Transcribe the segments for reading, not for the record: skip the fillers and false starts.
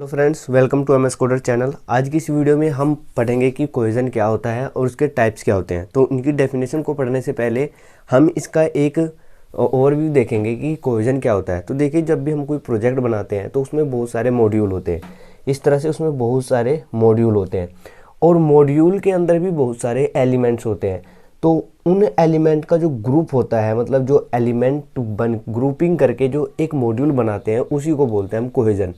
तो friends, welcome to M S coder channel. आज की इस वीडियो में हम पढ़ेंगे कि कोहेजन क्या होता है और उसके टाइप्स क्या होते हैं। तो इनकी डेफिनेशन को पढ़ने से पहले हम इसका एक ओवरव्यू देखेंगे कि कोहेजन क्या होता है। तो देखिए, जब भी हम कोई प्रोजेक्ट बनाते हैं तो उसमें बहुत सारे मॉड्यूल होते हैं। इस तरह से उसमें बहुत सारे मॉड्यूल होते हैं और मॉड्यूल के अंदर भी बहुत सारे एलिमेंट्स होते हैं। तो उन एलिमेंट का जो ग्रुप होता है, मतलब जो एलिमेंट बन ग्रुपिंग करके जो एक मॉड्यूल बनाते हैं, उसी को बोलते हैं हम कोहेजन।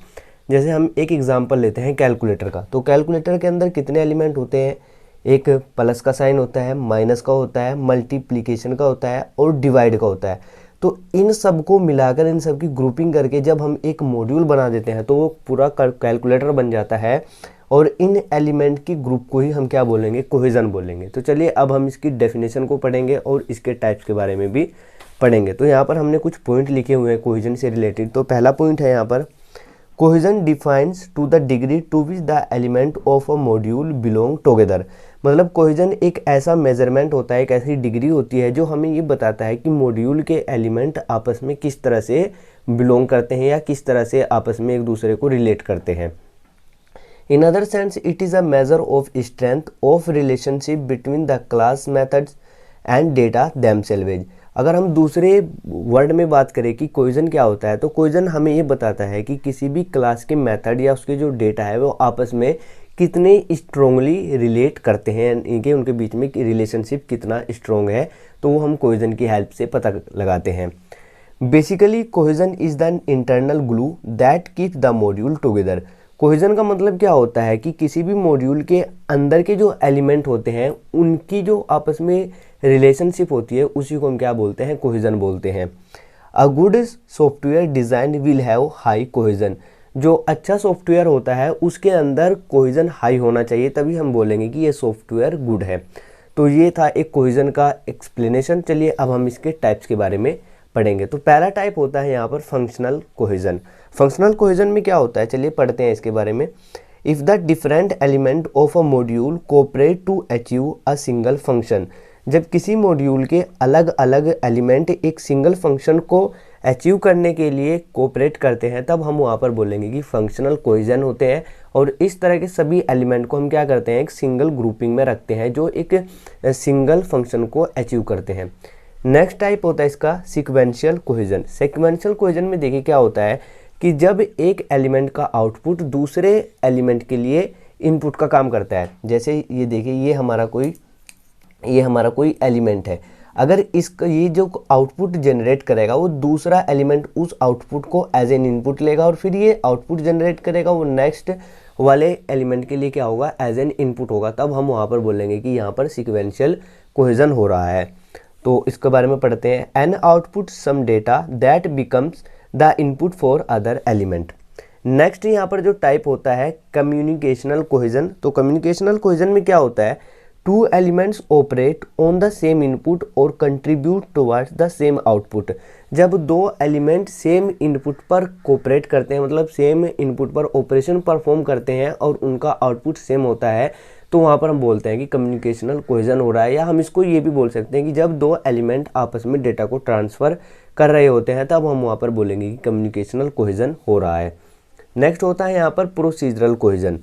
जैसे हम एक एग्जांपल लेते हैं कैलकुलेटर का। तो कैलकुलेटर के अंदर कितने एलिमेंट होते हैं? एक प्लस का साइन होता है, माइनस का होता है, मल्टीप्लिकेशन का होता है और डिवाइड का होता है। तो इन सब को मिलाकर, इन सब की ग्रुपिंग करके जब हम एक मॉड्यूल बना देते हैं तो वो पूरा कैलकुलेटर बन जाता है। और इन एलिमेंट की ग्रुप को ही हम क्या बोलेंगे? कोहेजन बोलेंगे। तो चलिए, अब हम इसकी डेफिनेशन को पढ़ेंगे और इसके टाइप्स के बारे में भी पढ़ेंगे। तो यहाँ पर हमने कुछ पॉइंट लिखे हुए हैं कोहेजन से रिलेटेड। तो पहला पॉइंट है यहाँ पर, cohesion defines to the degree to which the element of a module belong together. मतलब कोहेजन एक ऐसा मेजरमेंट होता है, एक ऐसी डिग्री होती है जो हमें ये बताता है कि मॉड्यूल के एलिमेंट आपस में किस तरह से बिलोंग करते हैं या किस तरह से आपस में एक दूसरे को रिलेट करते हैं। In other sense it is a measure of strength of relationship between the class methods and data themselves. अगर हम दूसरे वर्ड में बात करें कि कोहेजन क्या होता है, तो कोहेजन हमें ये बताता है कि किसी भी क्लास के मेथड या उसके जो डेटा है वो आपस में कितने स्ट्रोंगली रिलेट करते हैं, इनके उनके बीच में रिलेशनशिप कितना स्ट्रोंग है। तो वो हम कोहेजन की हेल्प से पता लगाते हैं। Basically cohesion is the internal glue that keep the module together. Cohesion का मतलब क्या होता है कि किसी भी मॉड्यूल के अंदर के जो एलिमेंट होते हैं उनकी जो आपस में रिलेशनशिप होती है उसी को हम क्या बोलते हैं? कोहेजन बोलते हैं। A good software design will have high cohesion. जो अच्छा सॉफ्टवेयर होता है उसके अंदर कोहेजन हाई होना चाहिए, तभी हम बोलेंगे कि ये सॉफ्टवेयर गुड है। तो ये था एक कोहेजन का एक्सप्लेनेशन। चलिए, अब हम इसके टाइप्स के बारे में पढ़ेंगे। तो पहला टाइप होता है यहाँ पर फंक्शनल कोहेजन। फंक्शनल कोहेजन में क्या होता है, चलिए पढ़ते हैं इसके बारे में। If the different element of a module cooperate to achieve a single function. जब किसी मॉड्यूल के अलग अलग एलिमेंट एक सिंगल फंक्शन को अचीव करने के लिए कोऑपरेट करते हैं, तब हम वहाँ पर बोलेंगे कि फंक्शनल कोहेजन होते हैं। और इस तरह के सभी एलिमेंट को हम क्या करते हैं? एक सिंगल ग्रुपिंग में रखते हैं जो एक सिंगल फंक्शन को अचीव करते हैं। नेक्स्ट टाइप होता है इसका सीक्वेंशियल कोहेजन। सीक्वेंशियल कोहेजन में देखिए क्या होता है कि जब एक एलिमेंट का आउटपुट दूसरे एलिमेंट के लिए इनपुट का काम करता है। जैसे ये देखिए, ये हमारा कोई एलिमेंट है। अगर इसका ये जो आउटपुट जनरेट करेगा वो दूसरा एलिमेंट उस आउटपुट को एज एन इनपुट लेगा और फिर ये आउटपुट जनरेट करेगा, वो नेक्स्ट वाले एलिमेंट के लिए क्या होगा? एज एन इनपुट होगा। तब हम वहाँ पर बोलेंगे कि यहाँ पर सीक्वेंशियल कोहेजन हो रहा है। तो इसके बारे में पढ़ते हैं। An output some data that becomes the input for other element. Next यहाँ पर जो टाइप होता है कम्युनिकेशनल कोहेजन। तो कम्युनिकेशनल कोहेजन में क्या होता है? Two elements operate on the same input और contribute towards the same output. जब दो एलिमेंट सेम इनपुट पर कोऑपरेट करते हैं, मतलब सेम इनपुट पर ऑपरेशन परफॉर्म करते हैं और उनका आउटपुट सेम होता है, तो वहाँ पर हम बोलते हैं कि कम्युनिकेशनल कोहेजन हो रहा है। या हम इसको ये भी बोल सकते हैं कि जब दो एलिमेंट आपस में डेटा को ट्रांसफ़र कर रहे होते हैं, तब हम वहाँ पर बोलेंगे कि कम्युनिकेशनल कोहेजन हो रहा है। नेक्स्ट होता है यहाँ पर procedural cohesion.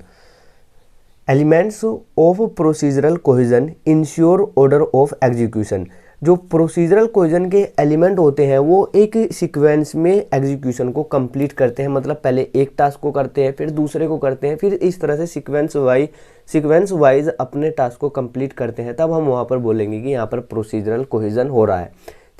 Elements of procedural cohesion ensure order of execution. जो प्रोसीजरल कोहेजन के एलिमेंट होते हैं वो एक सीक्वेंस में एग्जीक्यूशन को कंप्लीट करते हैं। मतलब पहले एक टास्क को करते हैं, फिर दूसरे को करते हैं, फिर इस तरह से सीक्वेंस वाइज अपने टास्क को कंप्लीट करते हैं। तब हम वहाँ पर बोलेंगे कि यहाँ पर प्रोसीजरल कोहेजन हो रहा है।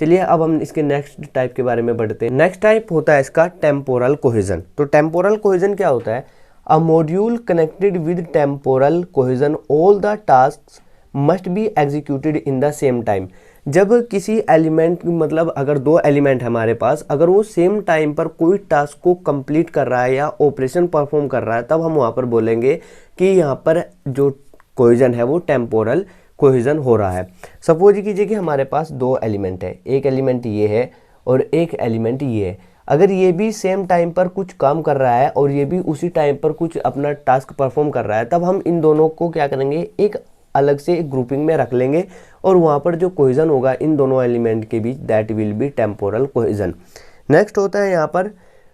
चलिए, अब हम इसके नेक्स्ट टाइप के बारे में बढ़ते हैं। नेक्स्ट टाइप होता है इसका टेम्पोरल कोहेजन। तो टेम्पोरल कोहेजन क्या होता है? अ module connected with temporal cohesion all the task must be executed in the same time. जब किसी एलिमेंट, मतलब अगर दो एलिमेंट हमारे पास, अगर वो सेम टाइम पर कोई टास्क को कंप्लीट कर रहा है या ऑपरेशन परफॉर्म कर रहा है, तब हम वहाँ पर बोलेंगे कि यहाँ पर जो कोहेजन है वो टेम्पोरल कोहेजन हो रहा है। सपोज कीजिए कि हमारे पास दो एलिमेंट है, एक एलिमेंट ये है और एक एलिमेंट ये है। अगर ये भी सेम टाइम पर कुछ काम कर रहा है और ये भी उसी टाइम पर कुछ अपना टास्क परफॉर्म कर रहा है, तब हम इन दोनों को क्या करेंगे? एक अलग से एक ग्रुपिंग में रख लेंगे और वहाँ पर जो कोहेजन होगा इन दोनों एलिमेंट के बीच, that will be temporal cohesion. Next होता है यहाँ पर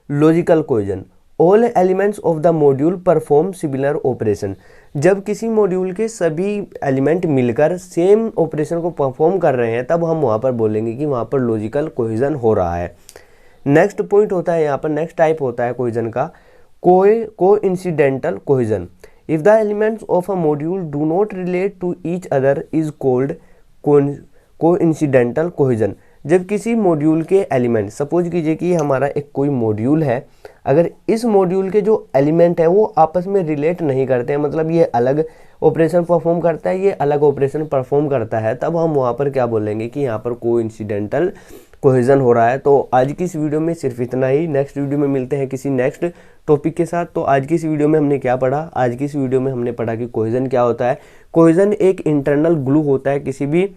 logical cohesion. All elements of the module perform similar operation. जब किसी मॉड्यूल के सभी एलिमेंट मिलकर सेम ऑपरेशन को परफॉर्म कर रहे हैं तब हम वहाँ पर बोलेंगे कि वहाँ पर लॉजिकल कोहेजन हो रहा है। नेक्स्ट पॉइंट होता है यहाँ पर, नेक्स्ट टाइप होता है कोहेजन का coincidental cohesion. If the elements of a module do not relate to each other is called coincidental cohesion. जब किसी मॉड्यूल के एलिमेंट, सपोज कीजिए कि हमारा एक कोई मॉड्यूल है, अगर इस मॉड्यूल के जो एलिमेंट है वो आपस में रिलेट नहीं करते हैं, मतलब ये अलग ऑपरेशन परफॉर्म करता है, ये अलग ऑपरेशन परफॉर्म करता है, तब हम वहाँ पर क्या बोलेंगे कि यहाँ पर कोइंसिडेंटल कोहेजन हो रहा है। तो आज की इस वीडियो में सिर्फ इतना ही। नेक्स्ट वीडियो में मिलते हैं किसी नेक्स्ट टॉपिक के साथ। तो आज की इस वीडियो में हमने क्या पढ़ा? आज की इस वीडियो में हमने पढ़ा कि कोहेजन क्या होता है। कोहेजन एक इंटरनल ग्लू होता है किसी भी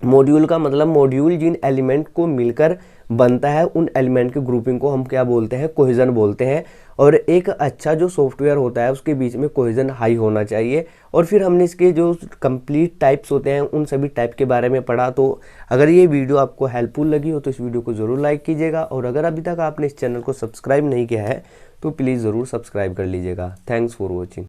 मॉड्यूल का, मतलब मॉड्यूल जिन एलिमेंट को मिलकर बनता है उन एलिमेंट की ग्रुपिंग को हम क्या बोलते हैं? कोहेजन बोलते हैं। और एक अच्छा जो सॉफ्टवेयर होता है उसके बीच में कोहेजन हाई होना चाहिए। और फिर हमने इसके जो कंप्लीट टाइप्स होते हैं उन सभी टाइप के बारे में पढ़ा। तो अगर ये वीडियो आपको हेल्पफुल लगी हो तो इस वीडियो को ज़रूर लाइक कीजिएगा, और अगर अभी तक आपने इस चैनल को सब्सक्राइब नहीं किया है तो प्लीज़ ज़रूर सब्सक्राइब कर लीजिएगा। Thanks for watching.